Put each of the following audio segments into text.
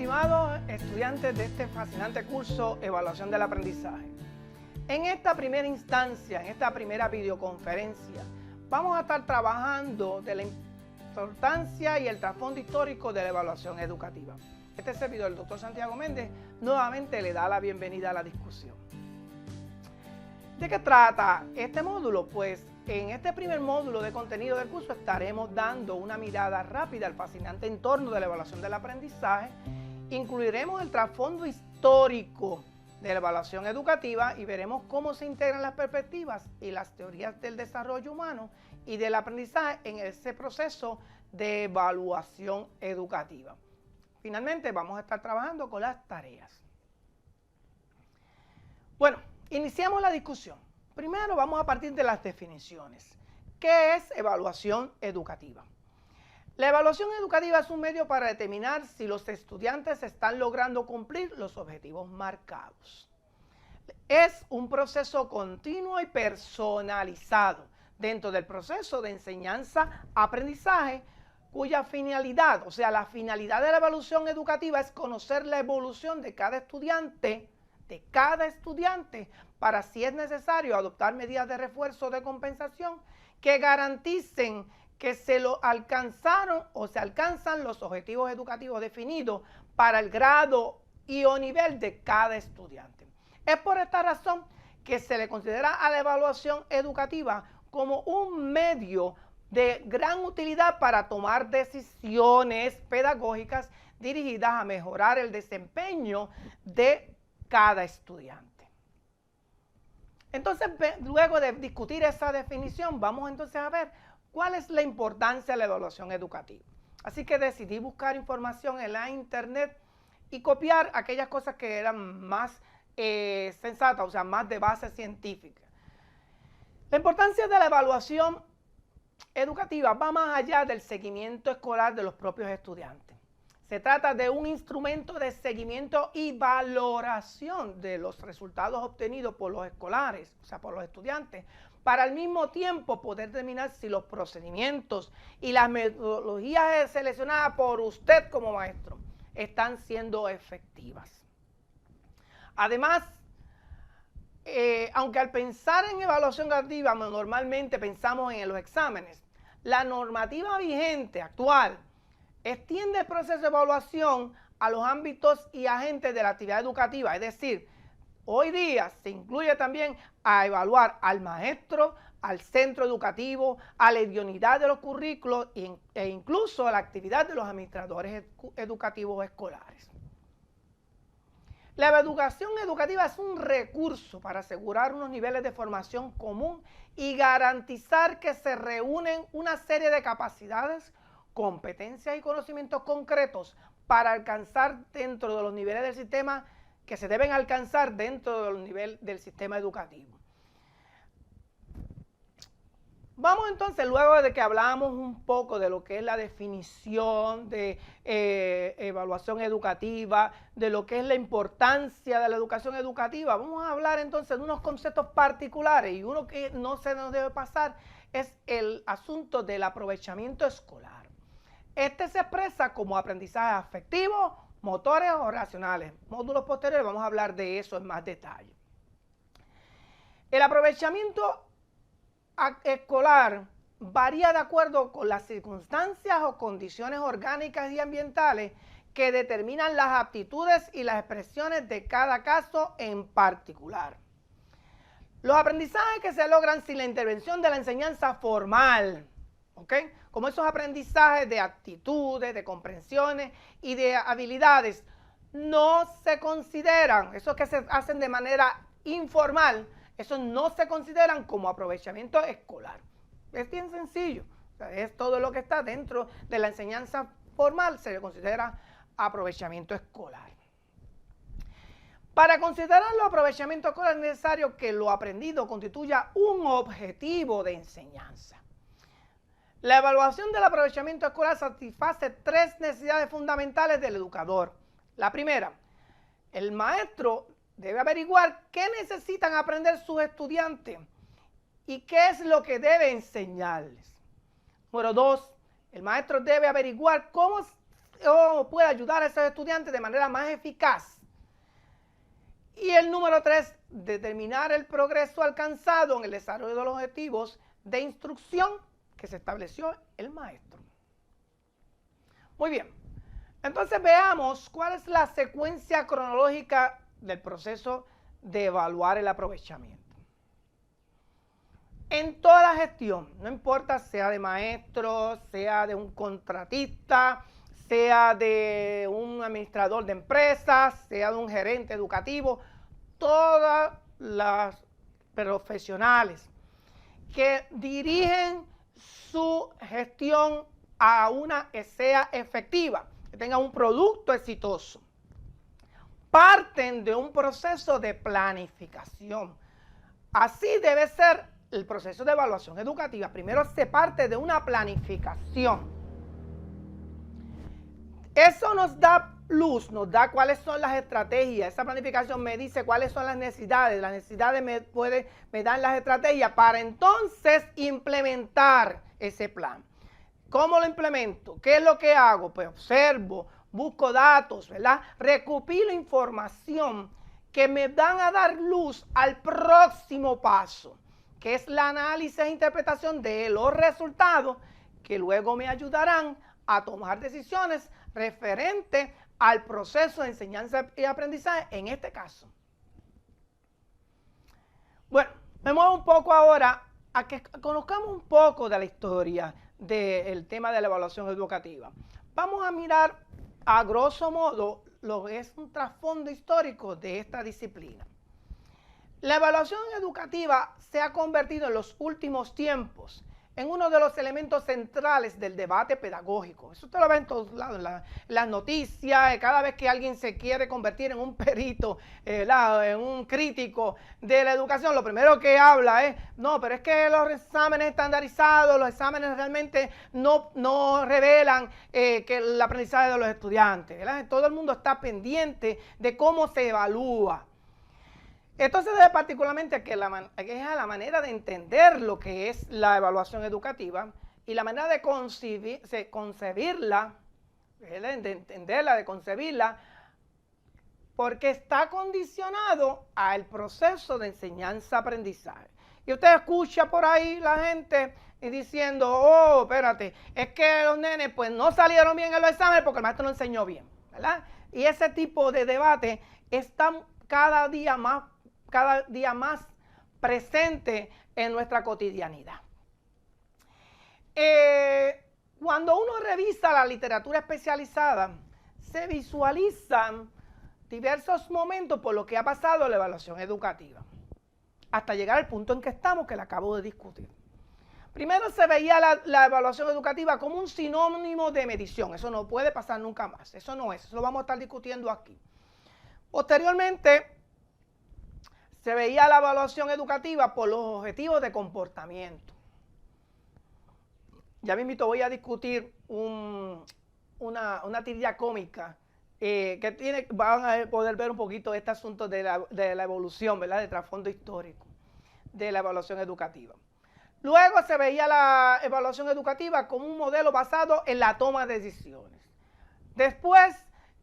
estimados estudiantes de este fascinante curso Evaluación del Aprendizaje. En esta primera instancia, en esta primera videoconferencia, vamos a estar trabajando de la importancia y el trasfondo histórico de la evaluación educativa. Este servidor, el doctor Santiago Méndez, nuevamente le da la bienvenida a la discusión. ¿De qué trata este módulo? Pues en este primer módulo de contenido del curso estaremos dando una mirada rápida al fascinante entorno de la evaluación del aprendizaje. Incluiremos el trasfondo histórico de la evaluación educativa y veremos cómo se integran las perspectivas y las teorías del desarrollo humano y del aprendizaje en ese proceso de evaluación educativa. Finalmente vamos a estar trabajando con las tareas. Bueno, iniciamos la discusión. Primero vamos a partir de las definiciones. ¿Qué es evaluación educativa? La evaluación educativa es un medio para determinar si los estudiantes están logrando cumplir los objetivos marcados. Es un proceso continuo y personalizado dentro del proceso de enseñanza-aprendizaje, cuya finalidad, o sea, la finalidad de la evaluación educativa es conocer la evolución de cada estudiante, para, si es necesario, adoptar medidas de refuerzo o de compensación que garanticen que se lo alcanzaron o se alcanzan los objetivos educativos definidos para el grado y o nivel de cada estudiante. Es por esta razón que se le considera a la evaluación educativa como un medio de gran utilidad para tomar decisiones pedagógicas dirigidas a mejorar el desempeño de cada estudiante. Entonces, luego de discutir esa definición, vamos entonces a ver cuál es la importancia de la evaluación educativa. Así que decidí buscar información en la internet y copiar aquellas cosas que eran más sensatas, o sea, más de base científica. La importancia de la evaluación educativa va más allá del seguimiento escolar de los propios estudiantes. Se trata de un instrumento de seguimiento y valoración de los resultados obtenidos por los escolares, o sea, por los estudiantes, para al mismo tiempo poder determinar si los procedimientos y las metodologías seleccionadas por usted como maestro están siendo efectivas. Además, aunque al pensar en evaluación educativa normalmente pensamos en los exámenes, la normativa vigente actual extiende el proceso de evaluación a los ámbitos y agentes de la actividad educativa, es decir, hoy día se incluye también a evaluar al maestro, al centro educativo, a la idoneidad de los currículos e incluso a la actividad de los administradores educativos escolares. La educación educativa es un recurso para asegurar unos niveles de formación común y garantizar que se reúnen una serie de capacidades, competencias y conocimientos concretos para alcanzar dentro de los niveles del sistema que se deben alcanzar dentro del nivel del sistema educativo. Vamos entonces, luego de que hablamos un poco de lo que es la definición de evaluación educativa, de lo que es la importancia de la educación educativa, vamos a hablar entonces de unos conceptos particulares, y uno que no se nos debe pasar es el asunto del aprovechamiento escolar. Este se expresa como aprendizaje afectivo, motores o racionales. Módulos posteriores vamos a hablar de eso en más detalle. El aprovechamiento escolar varía de acuerdo con las circunstancias o condiciones orgánicas y ambientales que determinan las aptitudes y las expresiones de cada caso en particular. Los aprendizajes que se logran sin la intervención de la enseñanza formal, ¿okay?, como esos aprendizajes de actitudes, de comprensiones y de habilidades, no se consideran, esos que se hacen de manera informal, esos no se consideran como aprovechamiento escolar. Es bien sencillo, o sea, es todo lo que está dentro de la enseñanza formal se le considera aprovechamiento escolar. Para considerarlo aprovechamiento escolar es necesario que lo aprendido constituya un objetivo de enseñanza. La evaluación del aprovechamiento escolar satisface tres necesidades fundamentales del educador. La primera, el maestro debe averiguar qué necesitan aprender sus estudiantes y qué es lo que debe enseñarles. Número dos, el maestro debe averiguar cómo o puede ayudar a esos estudiantes de manera más eficaz. Y el número 3, determinar el progreso alcanzado en el desarrollo de los objetivos de instrucción que se estableció el maestro. Muy bien, entonces veamos cuál es la secuencia cronológica del proceso de evaluar el aprovechamiento. En toda gestión, no importa sea de maestro, sea de un contratista, sea de un administrador de empresas, sea de un gerente educativo, todas las profesionales que dirigen su gestión a una que sea efectiva, que tenga un producto exitoso, parten de un proceso de planificación. Así debe ser el proceso de evaluación educativa. Primero se parte de una planificación. Eso nos da luz, nos da cuáles son las estrategias. Esa planificación me dice cuáles son las necesidades. Las necesidades me dan las estrategias para entonces implementar ese plan. ¿Cómo lo implemento? ¿Qué es lo que hago? Pues observo, busco datos, ¿verdad? Recopilo información que me van a dar luz al próximo paso, que es el análisis e interpretación de los resultados que luego me ayudarán a tomar decisiones referentes al proceso de enseñanza y aprendizaje en este caso. Bueno, me muevo un poco ahora a que conozcamos un poco de la historia del tema de la evaluación educativa. Vamos a mirar a grosso modo lo que es un trasfondo histórico de esta disciplina. La evaluación educativa se ha convertido en los últimos tiempos en uno de los elementos centrales del debate pedagógico. Eso usted lo ve en todos lados, en las noticias, cada vez que alguien se quiere convertir en un perito, en un crítico de la educación, lo primero que habla es, no, pero es que los exámenes estandarizados, los exámenes realmente no revelan que el aprendizaje de los estudiantes, ¿verdad? Todo el mundo está pendiente de cómo se evalúa. Esto se debe particularmente a que es a la manera de entender lo que es la evaluación educativa y la manera de concebirla, de entenderla, de concebirla, porque está condicionado al proceso de enseñanza-aprendizaje. Y usted escucha por ahí la gente diciendo, oh, espérate, es que los nenes pues no salieron bien en los exámenes porque el maestro no enseñó bien, ¿verdad? Y ese tipo de debate está cada día más presente en nuestra cotidianidad. Cuando uno revisa la literatura especializada, se visualizan diversos momentos por lo que ha pasado en la evaluación educativa, hasta llegar al punto en que estamos, que le acabo de discutir. Primero se veía la evaluación educativa como un sinónimo de medición. Eso no puede pasar nunca más. Eso no es. Eso lo vamos a estar discutiendo aquí. Posteriormente, se veía la evaluación educativa por los objetivos de comportamiento. Ya mismito voy a discutir una tirilla cómica que van a poder ver un poquito este asunto de la evolución, ¿verdad? De trasfondo histórico de la evaluación educativa. Luego se veía la evaluación educativa como un modelo basado en la toma de decisiones. Después,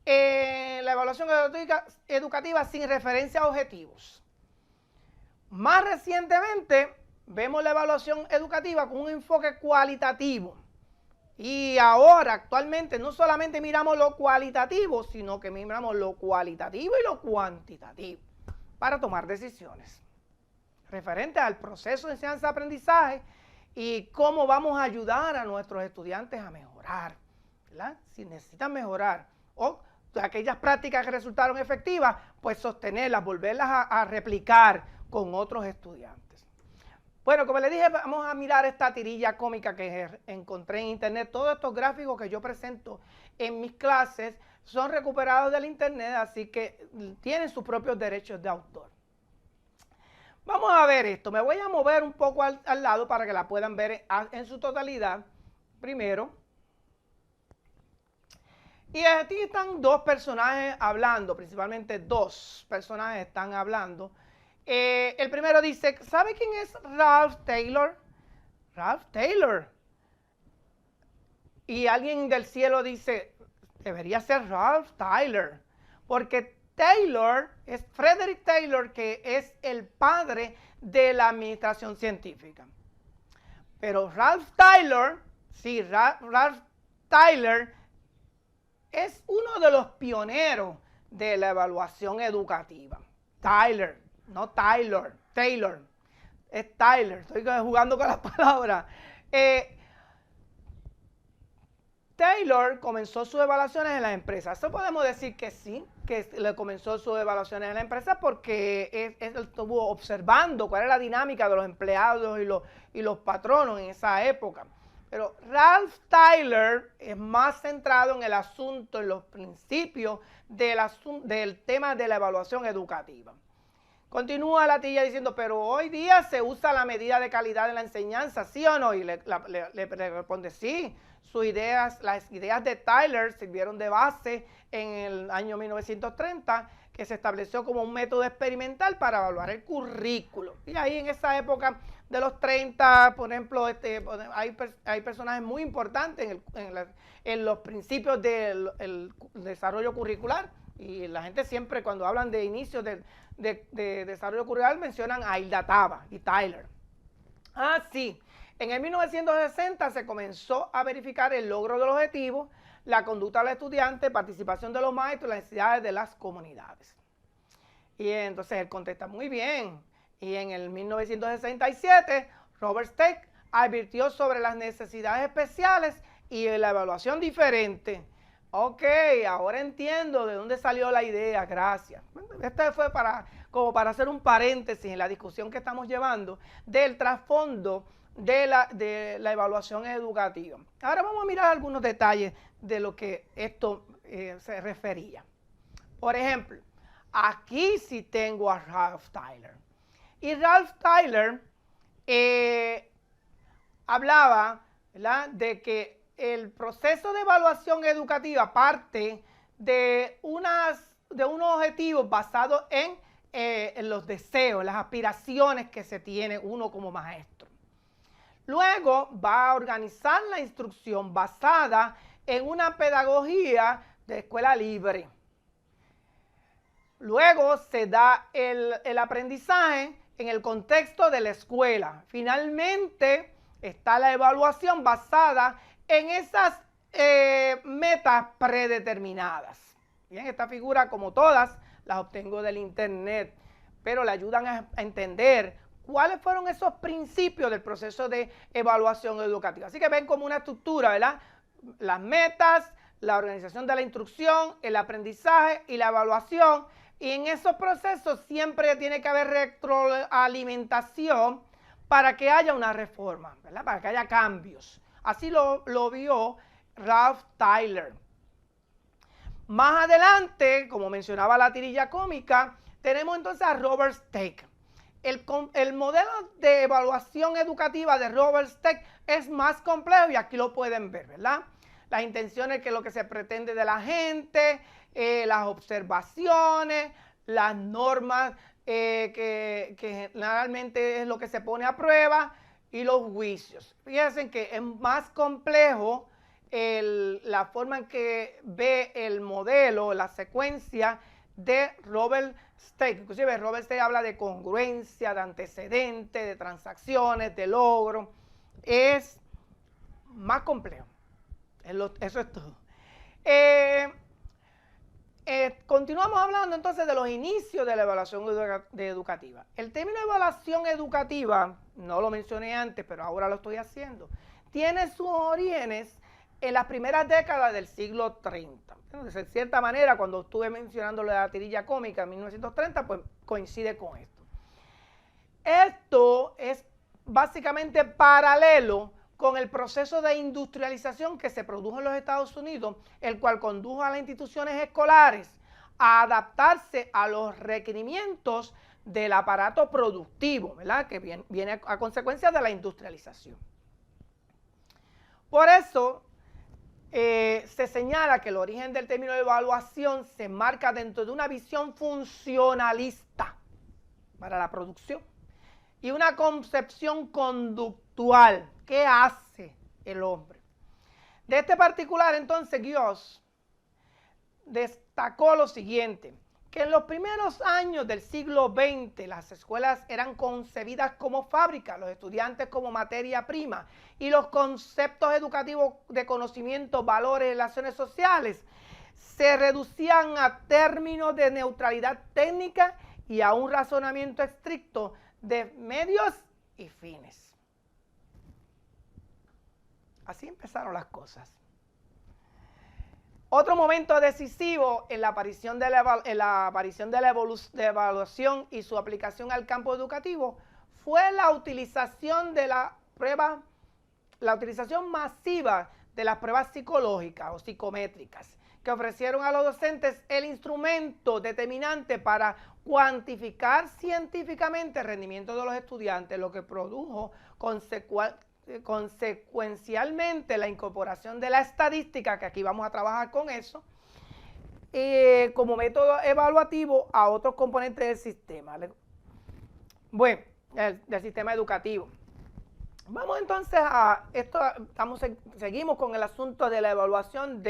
la evaluación educativa sin referencia a objetivos. Más recientemente, vemos la evaluación educativa con un enfoque cualitativo. Y ahora, actualmente, no solamente miramos lo cualitativo, sino que miramos lo cualitativo y lo cuantitativo para tomar decisiones referentes al proceso de enseñanza-aprendizaje y cómo vamos a ayudar a nuestros estudiantes a mejorar, ¿verdad? Si necesitan mejorar o aquellas prácticas que resultaron efectivas, pues sostenerlas, volverlas a replicar con otros estudiantes. Bueno, como les dije, vamos a mirar esta tirilla cómica que encontré en internet. Todos estos gráficos que yo presento en mis clases son recuperados del internet, así que tienen sus propios derechos de autor. Vamos a ver esto. Me voy a mover un poco al lado para que la puedan ver en su totalidad primero. Y aquí están dos personajes hablando, principalmente dos personajes están hablando. El primero dice, ¿sabe quién es Ralph Taylor? Ralph Taylor. Y alguien del cielo dice, debería ser Ralph Tyler, porque Taylor es Frederick Taylor, que es el padre de la administración científica. Pero Ralph Tyler, sí, Ralph Tyler es uno de los pioneros de la evaluación educativa. Tyler, no Taylor, Taylor. Es Tyler, estoy jugando con las palabras. Taylor comenzó sus evaluaciones en las empresas. Eso podemos decir que sí, que le comenzó sus evaluaciones en la empresa porque él estuvo observando cuál era la dinámica de los empleados y los patronos en esa época. Pero Ralph Tyler es más centrado en el asunto, en los principios del tema de la evaluación educativa. Continúa la tilla diciendo, pero hoy día se usa la medida de calidad en la enseñanza, ¿sí o no? Y le responde, sí. Las ideas de Tyler sirvieron de base en el año 1930, que se estableció como un método experimental para evaluar el currículo. Y ahí en esa época de los 30, por ejemplo, hay personajes muy importantes en los principios del desarrollo curricular. Y la gente siempre cuando hablan de inicios de desarrollo curricular mencionan a Hilda Taba y Tyler. Ah, sí. En el 1960 se comenzó a verificar el logro de los objetivos, la conducta del estudiante, participación de los maestros y las necesidades de las comunidades. Y entonces él contesta muy bien. Y en el 1967, Robert Stack advirtió sobre las necesidades especiales y la evaluación diferente. Ok, ahora entiendo de dónde salió la idea, gracias. Este fue como para hacer un paréntesis en la discusión que estamos llevando del trasfondo de la evaluación educativa. Ahora vamos a mirar algunos detalles de lo que esto se refería. Por ejemplo, aquí sí tengo a Ralph Tyler. Y Ralph Tyler hablaba, ¿verdad?, de que el proceso de evaluación educativa parte de unos objetivos basados en los deseos, en las aspiraciones que se tiene uno como maestro. Luego va a organizar la instrucción basada en una pedagogía de escuela libre. Luego se da el aprendizaje en el contexto de la escuela. Finalmente está la evaluación basada en esas metas predeterminadas. Bien, esta figura, como todas, las obtengo del internet, pero le ayudan a entender cuáles fueron esos principios del proceso de evaluación educativa. Así que ven como una estructura, ¿verdad? Las metas, la organización de la instrucción, el aprendizaje y la evaluación. Y en esos procesos siempre tiene que haber retroalimentación para que haya una reforma, ¿verdad? Para que haya cambios. Así lo vio Ralph Tyler. Más adelante, como mencionaba la tirilla cómica, tenemos entonces a Robert Stack. El modelo de evaluación educativa de Robert Stack es más complejo y aquí lo pueden ver, ¿verdad? Las intenciones, que es lo que se pretende de la gente, las observaciones, las normas que generalmente es lo que se pone a prueba y los juicios. Fíjense que es más complejo la forma en que ve el modelo, la secuencia de Robert Stack. Inclusive Robert Stack habla de congruencia, de antecedentes, de transacciones, de logro. Es más complejo. Eso es todo. Continuamos hablando entonces de los inicios de la evaluación educativa. El término evaluación educativa, no lo mencioné antes, pero ahora lo estoy haciendo, tiene sus orígenes en las primeras décadas del siglo 30. De cierta manera, cuando estuve mencionando la tirilla cómica en 1930, pues coincide con esto. Esto es básicamente paralelo con el proceso de industrialización que se produjo en los Estados Unidos, el cual condujo a las instituciones escolares a adaptarse a los requerimientos del aparato productivo, ¿verdad?, que viene a consecuencia de la industrialización. Por eso se señala que el origen del término de evaluación se enmarca dentro de una visión funcionalista para la producción y una concepción conductual. ¿Qué hace el hombre? De este particular, entonces, Gioss destacó lo siguiente, que en los primeros años del siglo XX las escuelas eran concebidas como fábricas, los estudiantes como materia prima, y los conceptos educativos de conocimiento, valores y relaciones sociales se reducían a términos de neutralidad técnica y a un razonamiento estricto de medios y fines. Así empezaron las cosas. Otro momento decisivo en la aparición de la evaluación y su aplicación al campo educativo fue la utilización de la utilización masiva de las pruebas psicológicas o psicométricas, que ofrecieron a los docentes el instrumento determinante para cuantificar científicamente el rendimiento de los estudiantes, lo que produjo consecuencialmente la incorporación de la estadística, que aquí vamos a trabajar con eso, como método evaluativo a otros componentes del sistema. Bueno, del sistema educativo. Vamos entonces a esto, seguimos con el asunto de la evaluación,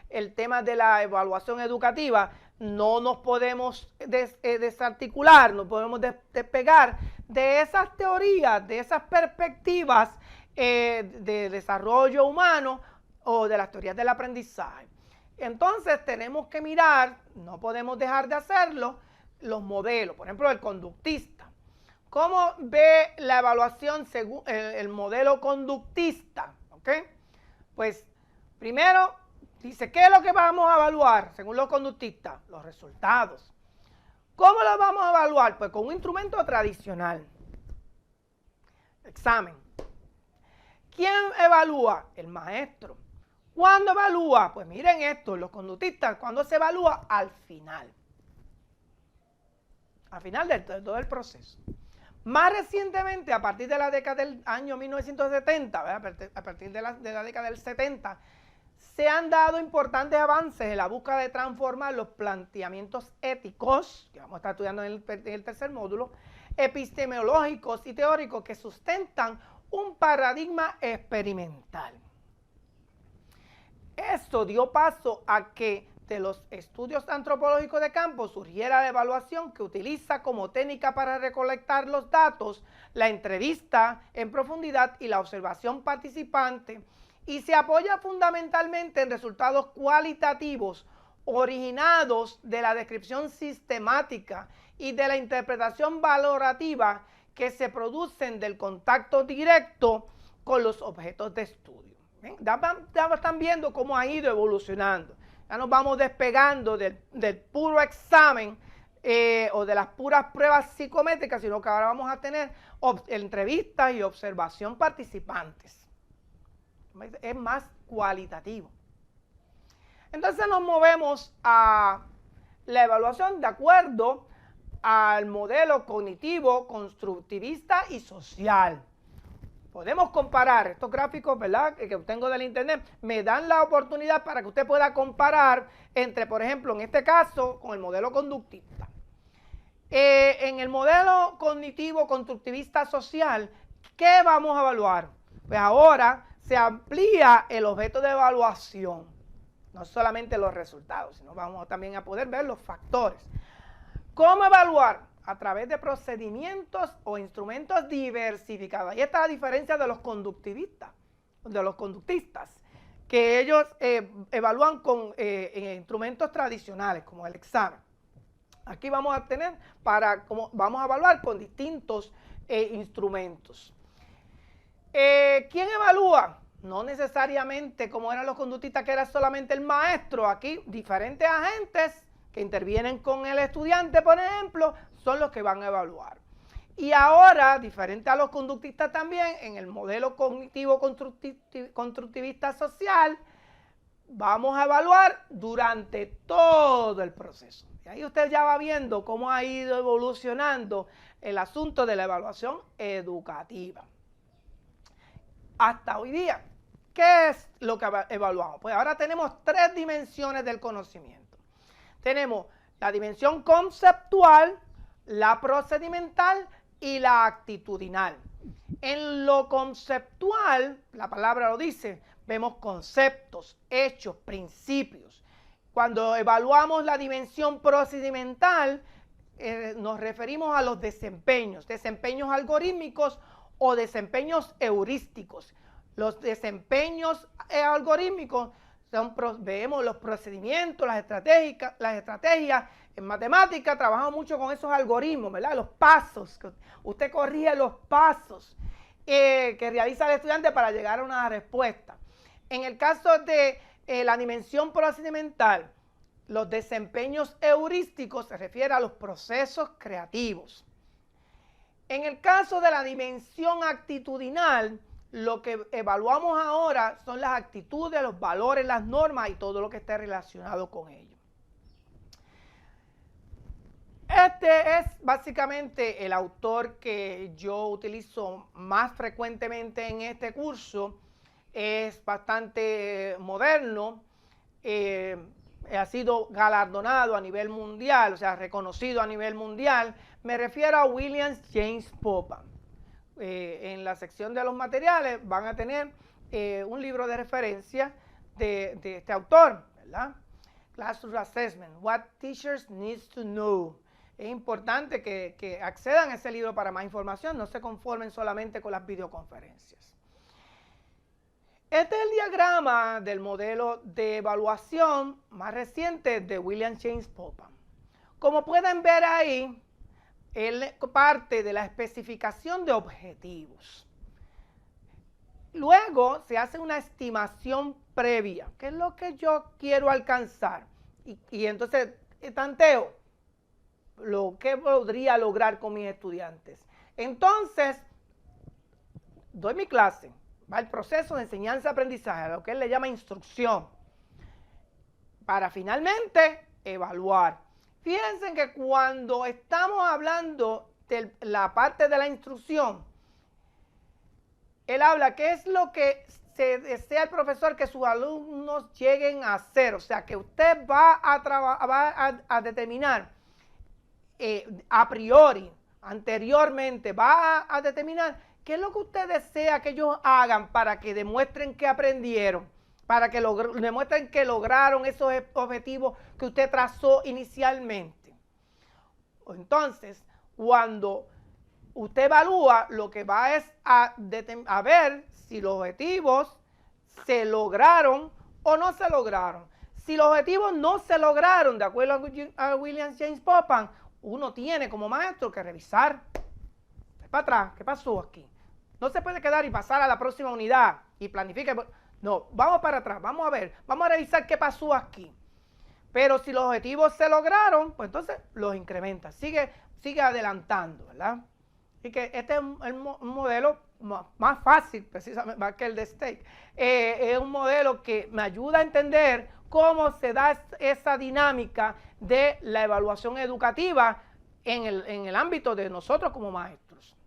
el tema de la evaluación educativa. No nos podemos desarticular, no podemos despegar de esas teorías, de esas perspectivas de desarrollo humano o de las teorías del aprendizaje. Entonces tenemos que mirar, no podemos dejar de hacerlo, los modelos, por ejemplo el conductista. ¿Cómo ve la evaluación según el modelo conductista? ¿Ok? Pues primero dice, ¿qué es lo que vamos a evaluar según los conductistas? Los resultados. ¿Cómo los vamos a evaluar? Pues con un instrumento tradicional. Examen. ¿Quién evalúa? El maestro. ¿Cuándo evalúa? Pues miren esto, los conductistas, ¿cuándo se evalúa? Al final. Al final de todo el proceso. Más recientemente, a partir de la década del año 1970, ¿verdad? A partir de la década del 70, se han dado importantes avances en la búsqueda de transformar los planteamientos éticos, que vamos a estar estudiando en el tercer módulo, epistemológicos y teóricos que sustentan un paradigma experimental. Esto dio paso a que de los estudios antropológicos de campo surgiera la evaluación, que utiliza como técnica para recolectar los datos la entrevista en profundidad y la observación participante, y se apoya fundamentalmente en resultados cualitativos originados de la descripción sistemática y de la interpretación valorativa que se producen del contacto directo con los objetos de estudio. ¿Ven? Ya están viendo cómo ha ido evolucionando. Ya nos vamos despegando del puro examen o de las puras pruebas psicométricas, sino que ahora vamos a tener entrevistas y observación participantes. Es más cualitativo. Entonces nos movemos a la evaluación de acuerdo al modelo cognitivo, constructivista y social. Podemos comparar estos gráficos, ¿verdad?, que obtengo del internet, me dan la oportunidad para que usted pueda comparar entre, por ejemplo, en este caso, con el modelo conductista. En el modelo cognitivo constructivista social, ¿qué vamos a evaluar? Pues ahora se amplía el objeto de evaluación, no solamente los resultados, sino vamos también a poder ver los factores. ¿Cómo evaluar? A través de procedimientos o instrumentos diversificados. Ahí está la diferencia de los conductivistas, que ellos evalúan con instrumentos tradicionales, como el examen. Aquí vamos a tener, vamos a evaluar con distintos instrumentos. ¿Quién evalúa? No necesariamente como eran los conductistas, que era solamente el maestro. Aquí diferentes agentes que intervienen con el estudiante, por ejemplo, son los que van a evaluar. Y ahora, diferente a los conductistas también, en el modelo cognitivo constructivista social, vamos a evaluar durante todo el proceso. Y ahí usted ya va viendo cómo ha ido evolucionando el asunto de la evaluación educativa. Hasta hoy día, ¿qué es lo que evaluamos? Pues ahora tenemos tres dimensiones del conocimiento. Tenemos la dimensión conceptual, la procedimental y la actitudinal. En lo conceptual, la palabra lo dice, vemos conceptos, hechos, principios. Cuando evaluamos la dimensión procedimental, nos referimos a los desempeños algorítmicos o desempeños heurísticos. Los desempeños algorítmicos vemos los procedimientos, las estrategias. En matemática trabajamos mucho con esos algoritmos, ¿verdad? Los pasos, usted corrige los pasos que realiza el estudiante para llegar a una respuesta. En el caso de la dimensión procedimental, los desempeños heurísticos se refiere a los procesos creativos. En el caso de la dimensión actitudinal, lo que evaluamos ahora son las actitudes, los valores, las normas y todo lo que esté relacionado con ello. Este es básicamente el autor que yo utilizo más frecuentemente en este curso. Es bastante moderno, ha sido galardonado a nivel mundial, o sea, reconocido a nivel mundial. Me refiero a William James Popham. En la sección de los materiales van a tener un libro de referencia de este autor, ¿verdad? Classroom Assessment, What Teachers Need to Know. Es importante que accedan a ese libro para más información, no se conformen solamente con las videoconferencias. Este es el diagrama del modelo de evaluación más reciente de William James Popham. Como pueden ver ahí, él parte de la especificación de objetivos. Luego se hace una estimación previa. ¿Qué es lo que yo quiero alcanzar? Y entonces tanteo lo que podría lograr con mis estudiantes. Entonces, doy mi clase. Va el proceso de enseñanza-aprendizaje, lo que él le llama instrucción, para finalmente evaluar. Fíjense que cuando estamos hablando de la parte de la instrucción, él habla qué es lo que se desea el profesor que sus alumnos lleguen a hacer. O sea, que usted va a determinar a priori, anteriormente, va a determinar qué es lo que usted desea que ellos hagan para que demuestren que aprendieron, para que demuestren que lograron esos objetivos que usted trazó inicialmente. Entonces, cuando usted evalúa, lo que va es a ver si los objetivos se lograron o no se lograron. Si los objetivos no se lograron, de acuerdo a William James Popham, uno tiene como maestro que revisar para atrás, ¿qué pasó aquí? No se puede quedar y pasar a la próxima unidad y planifique. No, vamos para atrás, vamos a ver, vamos a revisar qué pasó aquí. Pero si los objetivos se lograron, pues entonces los incrementa, sigue adelantando, ¿verdad? Y que este es un modelo más fácil, precisamente, más que el de Stake. Es un modelo que me ayuda a entender cómo se da esa dinámica de la evaluación educativa en el ámbito de nosotros como maestros.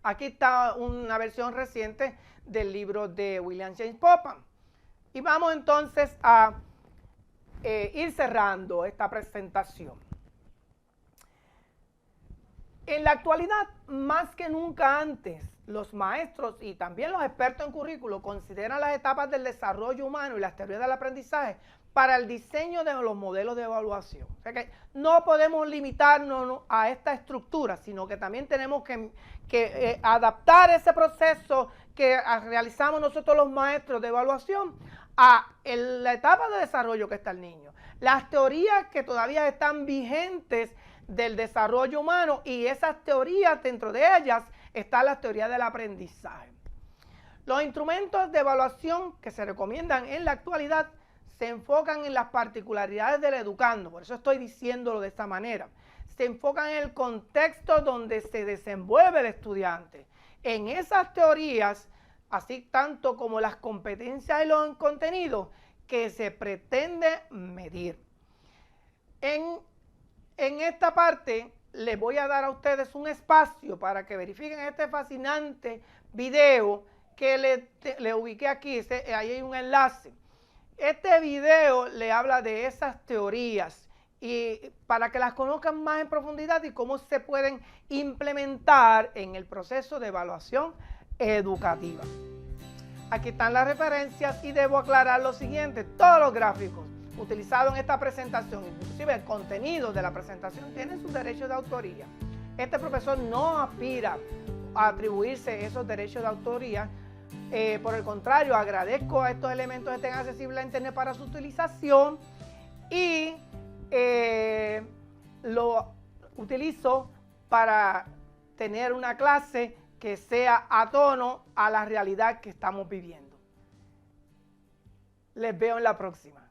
Aquí está una versión reciente del libro de William James Popham. Y vamos entonces a ir cerrando esta presentación. En la actualidad, más que nunca antes, los maestros y también los expertos en currículo consideran las etapas del desarrollo humano y las teorías del aprendizaje para el diseño de los modelos de evaluación. O sea que no podemos limitarnos a esta estructura, sino que también tenemos que adaptar ese proceso que realizamos nosotros los maestros de evaluación a la etapa de desarrollo que está el niño. Las teorías que todavía están vigentes del desarrollo humano, y esas teorías, dentro de ellas están las teorías del aprendizaje. Los instrumentos de evaluación que se recomiendan en la actualidad se enfocan en las particularidades del educando, por eso estoy diciéndolo de esta manera. Se enfocan en el contexto donde se desenvuelve el estudiante. En esas teorías, así tanto como las competencias y los contenidos que se pretende medir. En esta parte les voy a dar a ustedes un espacio para que verifiquen este fascinante video que le ubiqué aquí. Ahí hay un enlace. Este video le habla de esas teorías y para que las conozcan más en profundidad y cómo se pueden implementar en el proceso de evaluación educativa. Aquí están las referencias y debo aclarar lo siguiente: todos los gráficos utilizado en esta presentación, inclusive el contenido de la presentación, tiene sus derechos de autoría. Este profesor no aspira a atribuirse esos derechos de autoría. Por el contrario, agradezco a estos elementos que estén accesibles a Internet para su utilización y lo utilizo para tener una clase que sea a tono a la realidad que estamos viviendo. Les veo en la próxima.